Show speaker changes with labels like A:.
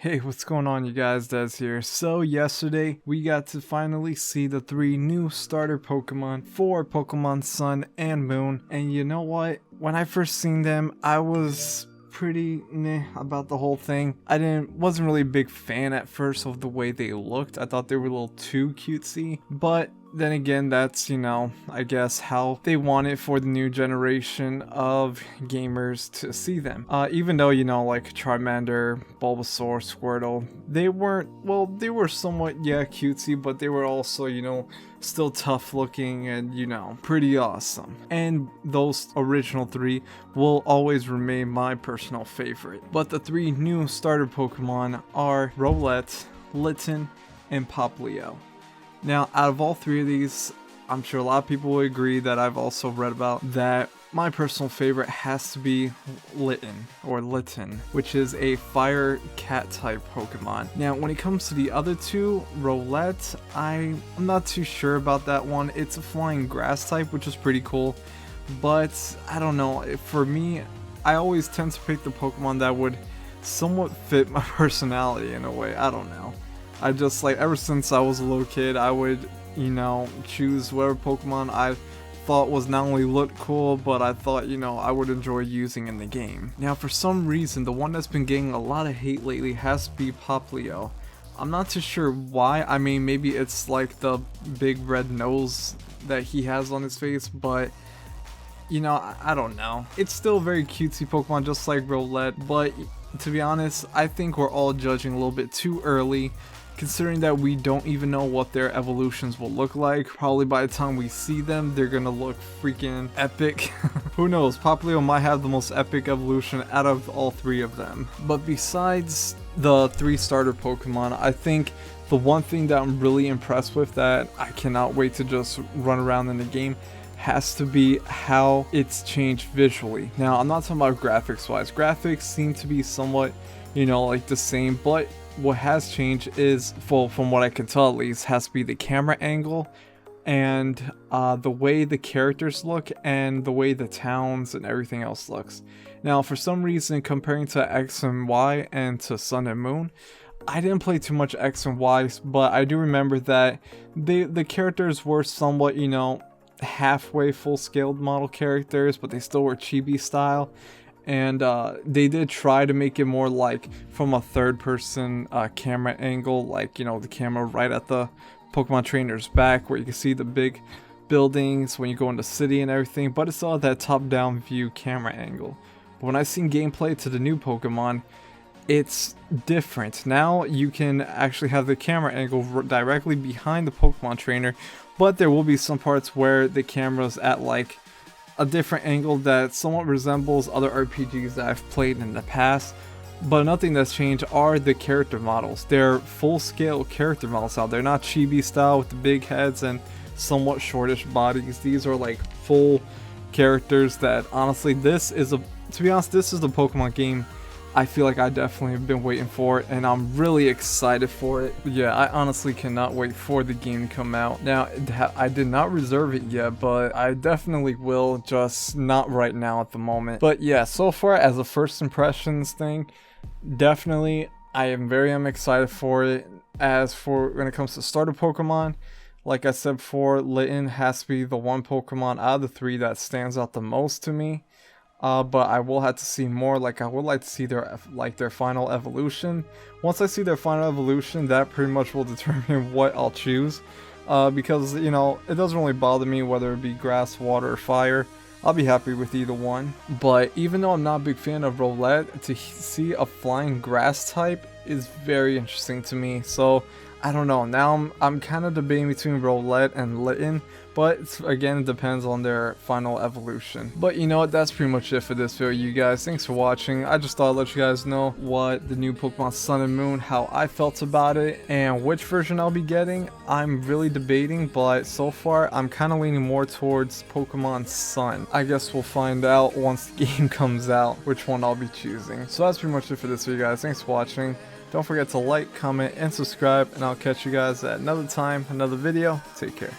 A: Hey, what's going on, you guys? Des here. So yesterday we got to finally see the 3 new starter Pokemon for Pokemon Sun and Moon, and you know what? When I first seen them, I was pretty meh about the whole thing. Wasn't really a big fan at first of the way they looked. I thought they were a little too cutesy, but then again, that's, I guess how they want it for the new generation of gamers to see them. Even though, like Charmander, Bulbasaur, Squirtle, they were somewhat, cutesy, but they were also, still tough looking and, pretty awesome. And those original 3 will always remain my personal favorite. But the 3 new starter Pokemon are Rowlet, Litten, and Popplio. Now, out of all 3 of these, I'm sure a lot of people will agree that I've also read about that my personal favorite has to be Litten, which is a fire cat type Pokemon. Now, when it comes to the other 2, Rowlet, I'm not too sure about that one. It's a flying grass type, which is pretty cool, but I don't know. For me, I always tend to pick the Pokemon that would somewhat fit my personality in a way. I don't know. I just, ever since I was a little kid, I would, choose whatever Pokemon I thought was not only look cool, but I thought, I would enjoy using in the game. Now, for some reason, the one that's been getting a lot of hate lately has to be Popplio. I'm not too sure why. I mean, maybe it's like the big red nose that he has on his face, but I don't know. It's still a very cutesy Pokemon, just like Rowlet, but to be honest, I think we're all judging a little bit too early, considering that we don't even know what their evolutions will look like. Probably by the time we see them, they're gonna look freaking epic. Who knows, Popplio might have the most epic evolution out of all 3 of them. But besides the 3 starter Pokemon, I think the one thing that I'm really impressed with that I cannot wait to just run around in the game has to be how it's changed visually. Now, I'm not talking about graphics wise. Graphics seem to be somewhat, the same, but what has changed is, from what I can tell at least, has to be the camera angle and the way the characters look and the way the towns and everything else looks. Now, for some reason, comparing to X and Y and to Sun and Moon, I didn't play too much X and Y, but I do remember that the characters were somewhat, halfway full-scaled model characters, but they still were chibi style. And they did try to make it more like from a third-person camera angle, the camera right at the Pokemon trainer's back, where you can see the big buildings when you go in the city and everything, but it's all that top-down view camera angle. But when I seen gameplay to the new Pokemon, it's different. Now you can actually have the camera angle directly behind the Pokemon trainer, but there will be some parts where the camera's at a different angle that somewhat resembles other RPGs that I've played in the past. But nothing that's changed are the character models. They're full-scale character models out. They're not chibi style with the big heads and somewhat shortish bodies. These are full characters that honestly, to be honest, this is the Pokemon game I feel like I definitely have been waiting for it, and I'm really excited for it. Yeah, I honestly cannot wait for the game to come out. Now, I did not reserve it yet, but I definitely will, just not right now at the moment. But yeah, so far as a first impressions thing, definitely I am very excited for it. As for when it comes to starter Pokemon, like I said before, Litten has to be the one Pokemon out of the 3 that stands out the most to me. But I will have to see more. I would like to see their final evolution. Once I see their final evolution, that pretty much will determine what I'll choose. Because, it doesn't really bother me whether it be grass, water, or fire. I'll be happy with either one. But even though I'm not a big fan of Rowlet, to see a flying grass type is very interesting to me. So, I don't know. Now I'm kind of debating between Rowlet and Litten, but again, it depends on their final evolution. But you know what, that's pretty much it for this video, you guys. Thanks for watching. I just thought I'd let you guys know what the new Pokemon Sun and Moon, how I felt about it, and which version I'll be getting. I'm really debating, but so far I'm kind of leaning more towards Pokemon Sun. I guess we'll find out once the game comes out which one I'll be choosing. So that's pretty much it for this video, guys. Thanks for watching. Don't forget to like, comment, and subscribe, and I'll catch you guys at another time, another video. Take care.